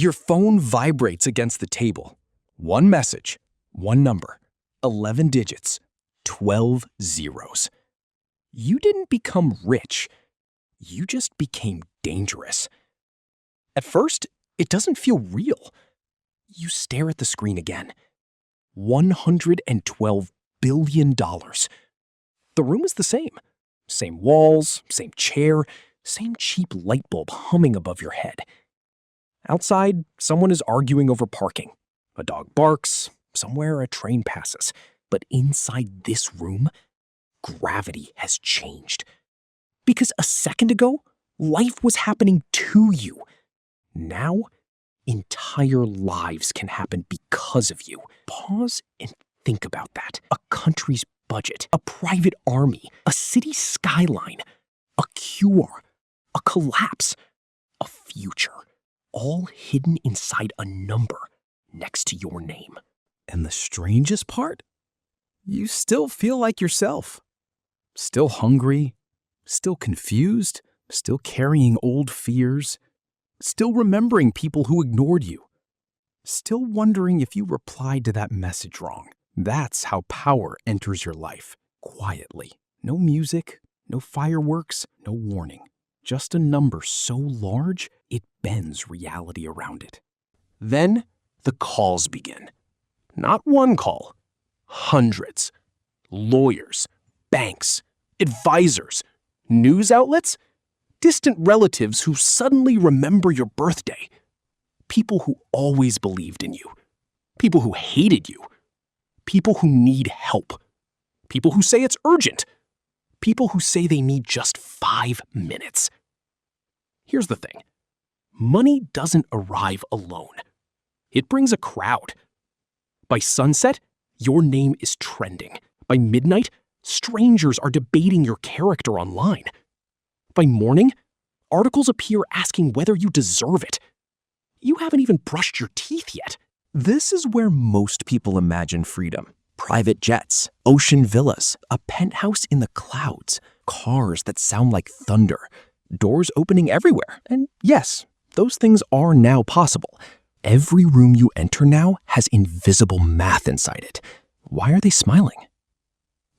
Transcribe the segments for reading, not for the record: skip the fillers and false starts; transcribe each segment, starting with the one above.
Your phone vibrates against the table. One message, one number, 11 digits, 12 zeros. You didn't become rich. You just became dangerous. At first, it doesn't feel real. You stare at the screen again. $112 billion. The room is the same. Same walls, same chair, same cheap light bulb humming above your head. Outside, someone is arguing over parking. A dog barks, somewhere a train passes. But inside this room, gravity has changed. Because a second ago, life was happening to you. Now, entire lives can happen because of you. Pause and think about that. A country's budget, a private army, a city skyline, a cure, a collapse, a future, all hidden inside a number next to your name. And the strangest part? You still feel like yourself. Still hungry, still confused, still carrying old fears, still remembering people who ignored you, still wondering if you replied to that message wrong. That's how power enters your life, quietly. No music, no fireworks, no warning. Just a number so large, it bends reality around it. Then the calls begin. Not one call, hundreds. Lawyers, banks, advisors, news outlets, distant relatives who suddenly remember your birthday. People who always believed in you. People who hated you. People who need help. People who say it's urgent. People who say they need just 5 minutes. Here's the thing. Money doesn't arrive alone. It brings a crowd. By sunset, your name is trending. By midnight, strangers are debating your character online. By morning, articles appear asking whether you deserve it. You haven't even brushed your teeth yet. This is where most people imagine freedom. Private jets, ocean villas, a penthouse in the clouds, cars that sound like thunder, doors opening everywhere. And yes, those things are now possible. Every room you enter now has invisible math inside it. Why are they smiling?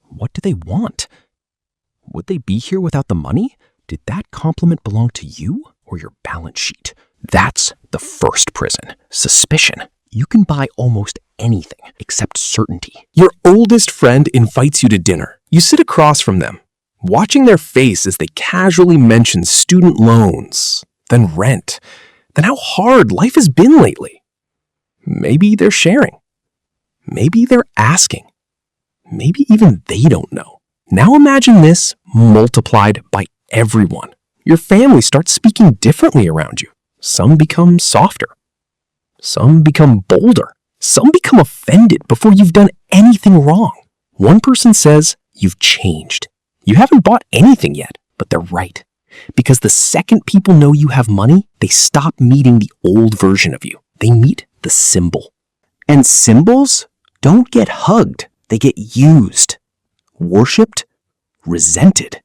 What do they want? Would they be here without the money? Did that compliment belong to you or your balance sheet? That's the first prison, suspicion. You can buy almost anything except certainty. Your oldest friend invites you to dinner. You sit across from them, watching their face as they casually mention student loans, then rent, then how hard life has been lately. Maybe they're sharing. Maybe they're asking. Maybe even they don't know. Now imagine this multiplied by everyone. Your family starts speaking differently around you. Some become softer. Some become bolder. Some become offended before you've done anything wrong. One person says, you've changed. You haven't bought anything yet, but they're right. Because the second people know you have money, they stop meeting the old version of you. They meet the symbol. And symbols don't get hugged. They get used, worshipped, resented,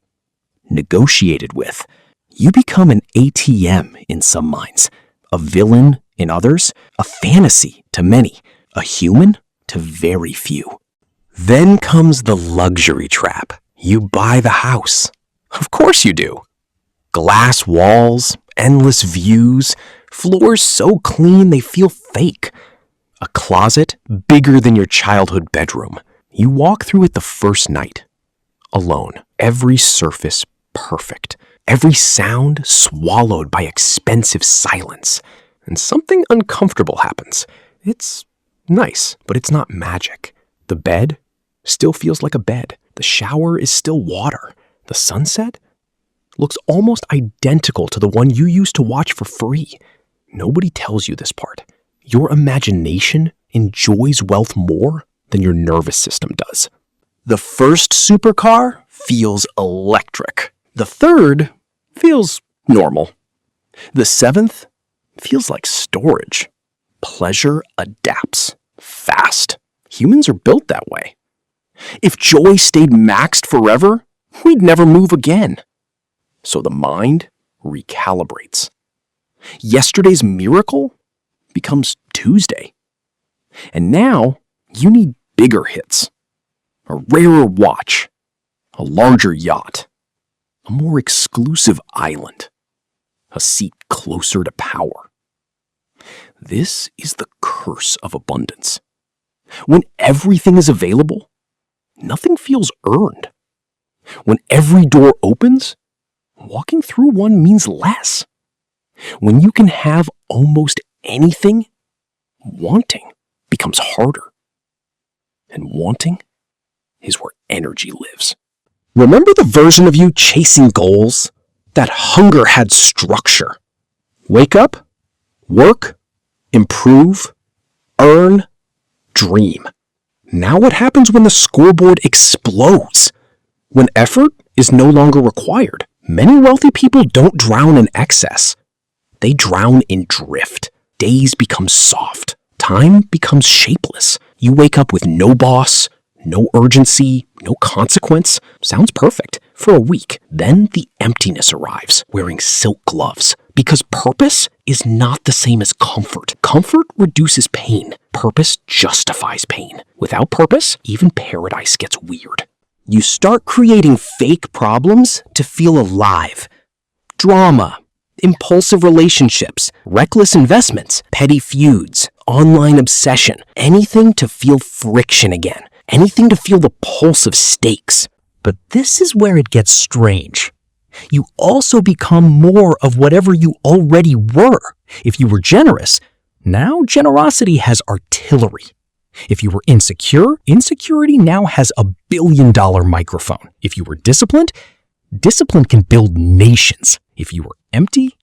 negotiated with. You become an ATM in some minds, a villain in others, a fantasy to many, a human to very few. Then comes the luxury trap. You buy the house. Of course you do. Glass walls, endless views, floors so clean they feel fake. A closet bigger than your childhood bedroom. You walk through it the first night, alone. Every surface perfect. Every sound swallowed by expensive silence. And something uncomfortable happens. It's nice, but it's not magic. The bed still feels like a bed. The shower is still water. The sunset looks almost identical to the one you used to watch for free. Nobody tells you this part. Your imagination enjoys wealth more than your nervous system does. The first supercar feels electric. The third feels normal. The seventh feels like storage. Pleasure adapts fast. Humans are built that way. If joy stayed maxed forever, we'd never move again. So the mind recalibrates. Yesterday's miracle becomes Tuesday. And now you need bigger hits. A rarer watch, a larger yacht, a more exclusive island, a seat closer to power. This is the curse of abundance. When everything is available, nothing feels earned. When every door opens, walking through one means less. When you can have almost anything, wanting becomes harder. And wanting is where energy lives. Remember the version of you chasing goals? That hunger had structure. Wake up, work, improve, earn, dream. Now what happens when the scoreboard explodes? When effort is no longer required? Many wealthy people don't drown in excess. They drown in drift. Days become soft. Time becomes shapeless. You wake up with no boss, no urgency, no consequence. Sounds perfect for a week. Then the emptiness arrives, wearing silk gloves. Because purpose is not the same as comfort. Comfort reduces pain. Purpose justifies pain. Without purpose, even paradise gets weird. You start creating fake problems to feel alive. Drama, impulsive relationships, reckless investments, petty feuds, online obsession, anything to feel friction again, anything to feel the pulse of stakes. But this is where it gets strange. You also become more of whatever you already were. If you were generous, now generosity has artillery. If you were insecure, insecurity now has a billion-dollar microphone. If you were disciplined, discipline can build nations. If you were empty,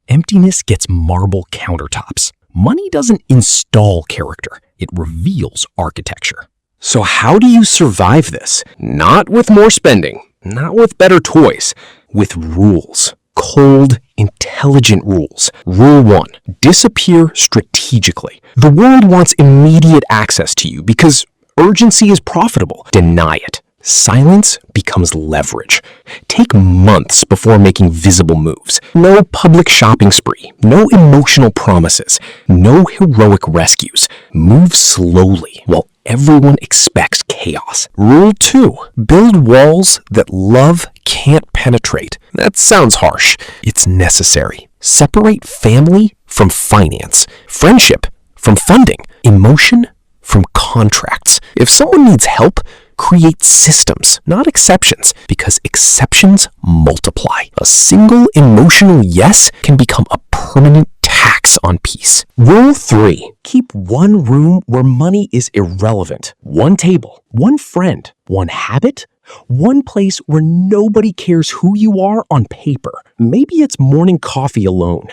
emptiness gets marble countertops. Money doesn't install character, it reveals architecture. So how do you survive this? Not with more spending, not with better toys, with rules. Cold, intelligent rules. Rule 1, disappear strategically. The world wants immediate access to you because urgency is profitable. Deny it. Silence becomes leverage. Take months before making visible moves. No public shopping spree. No emotional promises. No heroic rescues. Move slowly while everyone expects chaos. Rule 2, build walls that love can't penetrate. That sounds harsh. It's necessary. Separate family from finance, friendship from funding, emotion from contracts. If someone needs help, create systems, not exceptions, because exceptions multiply. A single emotional yes can become a permanent tax on peace. Rule 3, keep one room where money is irrelevant. One table, one friend, one habit, one place where nobody cares who you are on paper. Maybe it's morning coffee alone.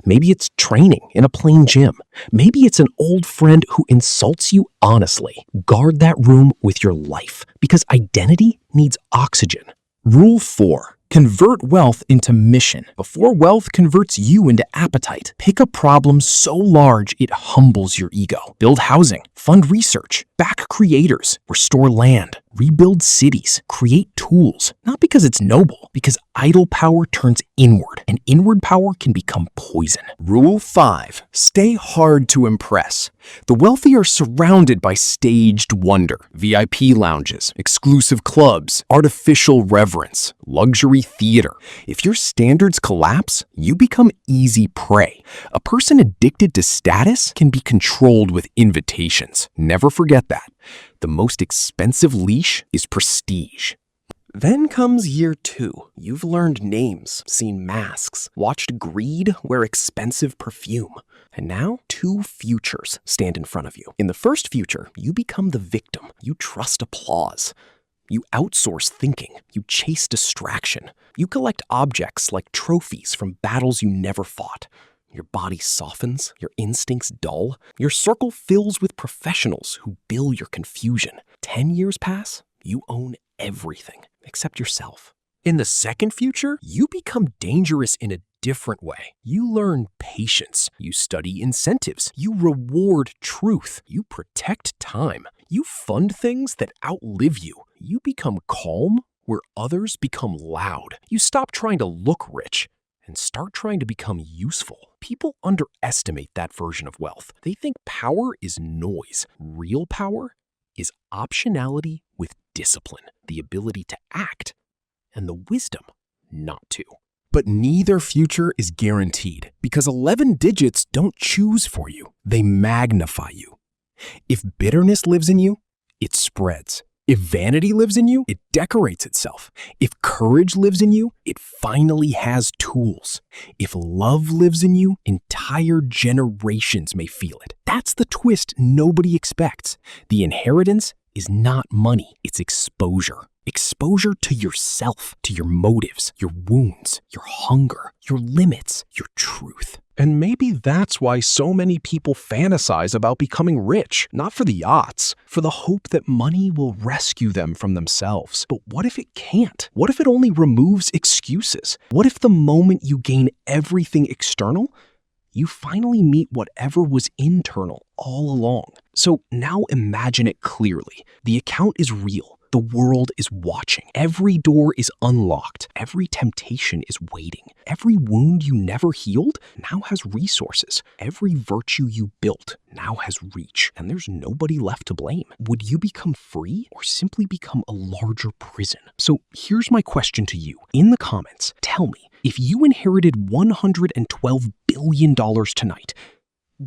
Maybe it's training in a plain gym. Maybe it's an old friend who insults you honestly. Guard that room with your life, because identity needs oxygen. Rule 4, convert wealth into mission before wealth converts you into appetite. Pick a problem so large it humbles your ego. Build housing, fund research, back creators, restore land, rebuild cities, create tools. Not because it's noble, because idle power turns inward, and inward power can become poison. Rule 5, stay hard to impress. The wealthy are surrounded by staged wonder, VIP lounges, exclusive clubs, artificial reverence, luxury theater. If your standards collapse, you become easy prey. A person addicted to status can be controlled with invitations. Never forget that. The most expensive leash is prestige. Then comes year 2. You've learned names, seen masks, watched greed wear expensive perfume. And now 2 futures stand in front of you. In the first future, you become the victim. You trust applause. You outsource thinking. You chase distraction. You collect objects like trophies from battles you never fought. Your body softens, your instincts dull. Your circle fills with professionals who bill your confusion. 10 years pass, you own everything except yourself. In the second future, you become dangerous in a different way. You learn patience. You study incentives. You reward truth. You protect time. You fund things that outlive you. You become calm where others become loud. You stop trying to look rich and start trying to become useful. People underestimate that version of wealth. They think power is noise. Real power is optionality with discipline, the ability to act, and the wisdom not to. But neither future is guaranteed because 11 digits don't choose for you. They magnify you. If bitterness lives in you, it spreads. If vanity lives in you, it decorates itself. If courage lives in you, it finally has tools. If love lives in you, entire generations may feel it. That's the twist nobody expects. The inheritance is not money, it's exposure. Exposure to yourself, to your motives, your wounds, your hunger, your limits, your truth. And maybe that's why so many people fantasize about becoming rich, not for the yachts, for the hope that money will rescue them from themselves. But what if it can't? What if it only removes excuses? What if the moment you gain everything external, you finally meet whatever was internal all along? So now imagine it clearly. The account is real. The world is watching. Every door is unlocked. Every temptation is waiting. Every wound you never healed now has resources. Every virtue you built now has reach. And there's nobody left to blame. Would you become free or simply become a larger prison? So here's my question to you. In the comments, tell me, if you inherited $112 billion tonight,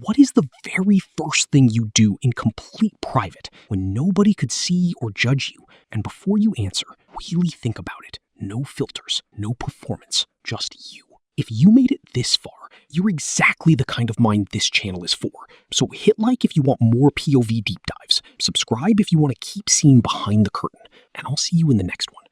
what is the very first thing you do in complete private when nobody could see or judge you? And before you answer, really think about it. No filters, no performance, just you. If you made it this far, you're exactly the kind of mind this channel is for. So hit like if you want more POV deep dives. Subscribe if you want to keep seeing behind the curtain. And I'll see you in the next one.